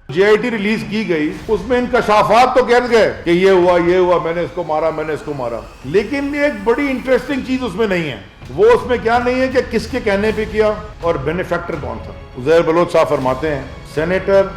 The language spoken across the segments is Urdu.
JIT ریلیز کی گئی, اس میں انکشافات تو کہہ گئے کہ یہ ہوا, میں نے اس کو مارا, لیکن ایک بڑی انٹرسٹنگ چیز اس میں نہیں ہے. وہ اس میں کیا نہیں ہے کہ کس کے کہنے پہ کیا اور بینیفیکٹر کون تھا. عزیر بلوچ صاحب فرماتے ہیں سینیٹر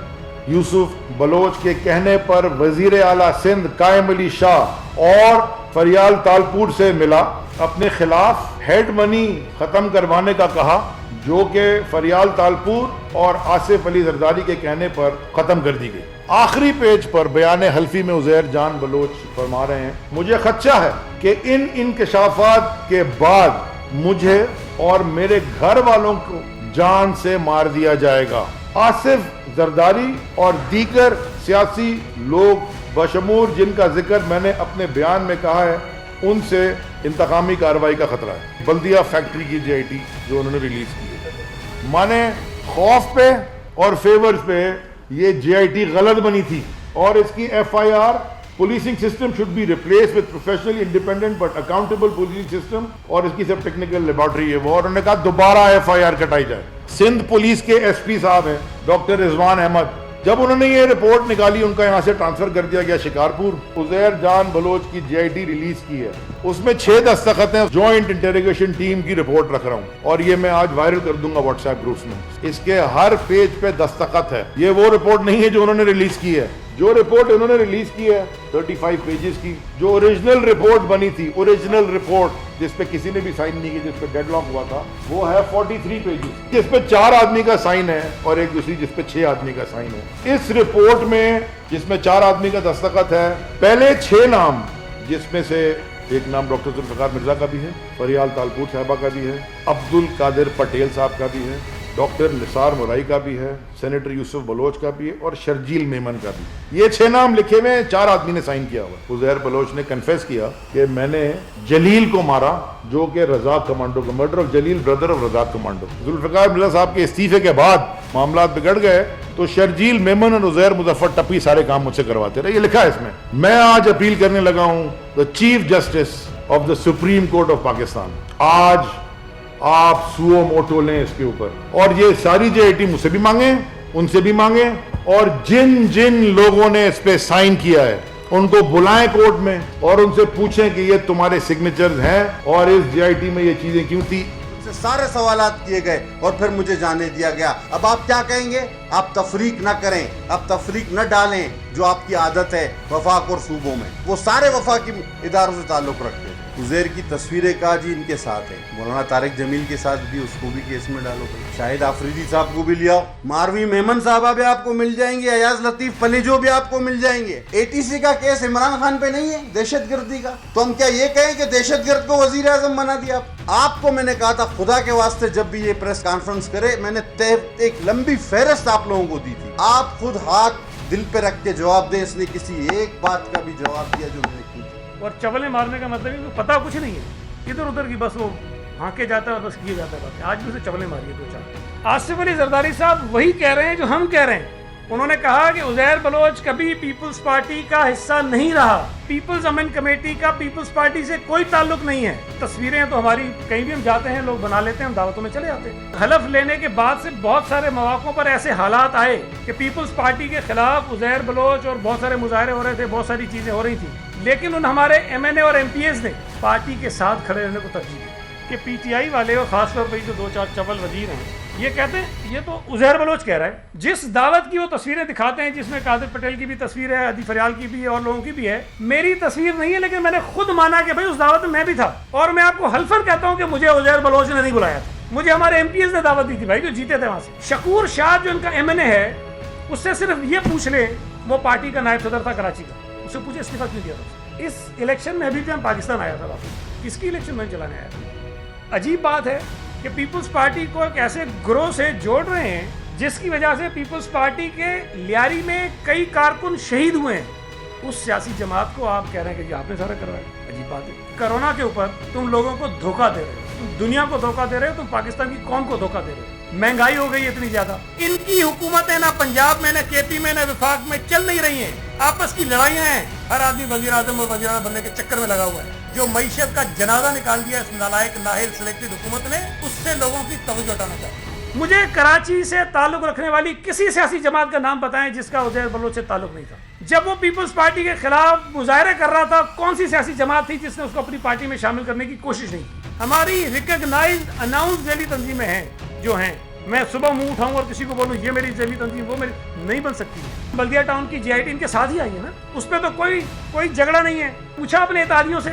یوسف بلوچ کے کہنے پر وزیر اعلیٰ سندھ قائم علی شاہ اور فریال تالپور سے ملا, اپنے خلاف ہیڈ منی ختم کروانے کا کہا, جو کہ فریال تالپور اور آصف علی زرداری کے کہنے پر ختم کر دی گئی. آخری پیج پر بیان حلفی میں عزیر جان بلوچ فرما رہے ہیں مجھے خدشہ ہے کہ ان انکشافات کے بعد مجھے اور میرے گھر والوں کو جان سے مار دیا جائے گا. آصف زرداری اور دیگر سیاسی لوگ بشمول جن کا ذکر میں نے اپنے بیان میں کہا ہے, ان سے انتقامی کارروائی کا خطرہ ہے. بلدیہ فیکٹری کی JIT جو انہوں نے ریلیز کی ہے, مانے خوف پہ اور فیورز پہ یہ JIT غلط بنی تھی, اور اس کی FIR policing system should be replaced with professionally independent but accountable policing system, اور اس کی سب ٹیکنیکل لیبارٹری ہے وہ, اور انہوں نے کہا دوبارہ FIR کٹائی جائے. سندھ پولیس کے SP صاحب ہیں ڈاکٹر رضوان احمد, جب انہوں نے یہ رپورٹ نکالی ان کا یہاں سے ٹرانسفر کر دیا گیا شکارپور. عزیر جان بلوچ کی JIT ریلیز کی ہے, اس میں 6 دستخط ہیں. جوائنٹ انٹروگیشن ٹیم کی رپورٹ رکھ رہا ہوں اور یہ میں آج وائرل کر دوں گا واٹس ایپ گروپس میں. اس کے ہر پیج پہ دستخط ہے. یہ وہ رپورٹ نہیں ہے جو انہوں نے ریلیز کی ہے. جو رپورٹ انہوں نے ریلیز کی ہے 35 پیجز کی, جو اوریجنل رپورٹ بنی تھی, اوریجنل رپورٹ جس پہ کسی نے بھی سائن نہیں کی, جس پہ ڈیڈ لاک ہوا تھا, وہ ہے 43 پیجز, جس پہ 4 آدمی کا سائن ہے اور ایک دوسری جس پہ 6 آدمی کا سائن ہے. اس رپورٹ میں جس میں 4 آدمی کا دستخط ہے, پہلے 6 نام جس میں سے ایک نام ڈاکٹر ذوالفقار مرزا کا بھی ہے, فریال تالپور صاحبہ کا بھی ہے, عبد القادر پٹیل صاحب کا بھی ہے, ڈاکٹر نثار مورائی کا بھی ہے, سینیٹر یوسف بلوچ کا بھی ہے, اور شرجیل میمن کا بھی. یہ 6 نام لکھے ہوئے, 4 آدمی نے سائن کیا ہوا. عزیر بلوچ نے کنفیس کیا کہ میں نے جلیل کو مارا, جو کہ رزاق کمانڈو کا, murder of Jalil brother of Razzaq commando. Zulfiqar Mirza Sahab کے استعفے کے بعد معاملات بگڑ گئے تو شرجیل میمن اور عزیر مظفر ٹپی سارے کام مجھ سے کرواتے رہے. یہ لکھا ہے اس میں. میں آج اپیل کرنے لگا ہوں the Chief Justice of the Supreme Court of Pakistan, آج آپ سو موٹو لیں اس کے اوپر, اور یہ ساری JIT مجھ سے بھی مانگیں, ان سے بھی مانگیں, اور جن جن لوگوں نے اس پہ سائن کیا ہے ان کو بلائیں کورٹ میں اور ان سے پوچھیں کہ یہ تمہارے سگنیچرز ہیں اور اس JIT میں یہ چیزیں کیوں تھی. سارے سوالات کیے گئے اور پھر مجھے جانے دیا گیا. اب آپ کیا کہیں گے؟ آپ تفریق نہ کریں, آپ تفریق نہ ڈالیں جو آپ کی عادت ہے وفاق اور صوبوں میں. وہ سارے وفاقی اداروں سے تعلق رکھتے ہیں. عزیر کی تصویریں کا جی ان کے ساتھ ہیں, مولانا طارق جمیل کے ساتھ بھی, اس کو بھی کیس میں ڈالو. شاہد آفریدی صاحب کو بھی لیا, ماروی میمن صاحبہ بھی آپ کو مل جائیں گے, ایاز لطیف پلیجو بھی آپ کو مل جائیں گے. ATC کا کیس عمران خان پہ نہیں ہے دہشت گردی کا, تو ہم کیا یہ کہیں کہ دہشت گرد کو وزیر اعظم بنا دیا؟ آپ کو میں نے کہا تھا خدا کے واسطے جب بھی یہ پریس کانفرنس کرے, میں نے ایک لمبی فہرست آپ لوگوں کو دی تھی, آپ خود ہاتھ دل پہ رکھ کے جواب دیں. اس نے کسی ایک بات کا بھی جواب دیا جو میں نے کی تھی. اور چولے مارنے کا مطلب ہے پتہ کچھ نہیں ہے, ادھر ادھر کی بس وہ ہانکے جاتا ہے, بس کیے جاتا ہے بات. آج بھی اسے چولے ماری 2-4. آصف علی زرداری صاحب وہی کہہ رہے ہیں جو ہم کہہ رہے ہیں. انہوں نے کہا کہ عزیر بلوچ کبھی پیپلز پارٹی کا حصہ نہیں رہا, پیپلز امن کمیٹی کا پیپلز پارٹی سے کوئی تعلق نہیں ہے. تصویریں تو ہماری کہیں بھی ہم جاتے ہیں لوگ بنا لیتے ہیں, ہم دعوتوں میں چلے جاتے ہیں. حلف لینے کے بعد سے بہت سارے مواقعوں پر ایسے حالات آئے کہ پیپلز پارٹی کے خلاف عزیر بلوچ اور بہت سارے مظاہرے ہو رہے تھے, بہت ساری چیزیں ہو رہی تھیں, لیکن ان ہمارے MNA اور MPs نے پارٹی کے ساتھ کھڑے رہنے کو ترجیح دی. کہ PTI والے اور خاص طور پر جو 2-4 چول وزیر ہیں یہ کہتے ہیں, یہ تو عزیر بلوچ کہہ رہا ہے, جس دعوت کی وہ تصویریں دکھاتے ہیں جس میں قادر پٹیل کی بھی تصویر ہے, عدی فریال کی بھی ہے, اور لوگوں کی بھی ہے, میری تصویر نہیں ہے, لیکن میں نے خود مانا کہ بھائی اس دعوت میں بھی تھا. اور میں آپ کو حلفاً کہتا ہوں کہ مجھے عزیر بلوچ نے نہیں بلایا تھا, مجھے ہمارے MPs نے دعوت دی تھی بھائی, جو جیتے تھے وہاں سے. شکور شاہ جو ان کا MNA ہے, اس سے صرف یہ پوچھ لے, وہ پارٹی کا نائب صدر تھا کراچی کا, اس سے پوچھے استعفیٰ کیوں دیا تھا. اس الیکشن میں ابھی بھی پاکستان آیا تھا واپس, کس کی الیکشن میں چلانے آیا تھا. عجیب بات ہے کہ پیپلز پارٹی کو ایک ایسے گروہ سے جوڑ رہے ہیں جس کی وجہ سے پیپلز پارٹی کے لیاری میں کئی کارکن شہید ہوئے ہیں. اس سیاسی جماعت کو آپ کہہ رہے ہیں کہ جی آپ نے سارا کروایا. عجیب بات ہے. کرونا کے اوپر تم لوگوں کو دھوکہ دے رہے ہو, تم دنیا کو دھوکہ دے رہے ہو, تم پاکستان کی قوم کو دھوکہ دے رہے ہو. مہنگائی ہو گئی اتنی زیادہ, ان کی حکومتیں نہ پنجاب میں, نہ KP میں, نہ وفاق میں چل نہیں رہی ہیں, آپس کی لڑائیاں ہیں. ہر آدمی وزیر اعظم اور وزیر اعظم بننے کے چکر میں لگا ہوا ہے. جو معیشت کا جنازہ نکال دیا اس نالائق نااہل سلیکٹڈ حکومت نے, اس سے لوگوں کی توجہ ہٹانا چاہتے ہیں. مجھے کراچی سے تعلق رکھنے والی کسی سیاسی جماعت کا نام بتائیں جس کا عزیر بلوچ سے تعلق نہیں تھا. جب وہ پیپلز پارٹی کے خلاف مظاہرے کر رہا تھا کون سی سیاسی جماعت تھی جس نے اس کو اپنی پارٹی میں شامل کرنے کی کوشش نہیں کی؟ ہماری ریکگنائزڈ اناؤنس ذیلی تنظیمیں ہیں جو ہیں. میں صبح منہ اٹھاؤں اور کسی کو بولوں یہ میری ذیلی تنظیم وہ میری نہیں بن سکتی. بلدیہ ٹاؤن کی GIT ان کے ساتھ ہی آئی ہے نا, اس پہ تو کوئی جھگڑا نہیں ہے. پوچھا اپنے اتحادیوں سے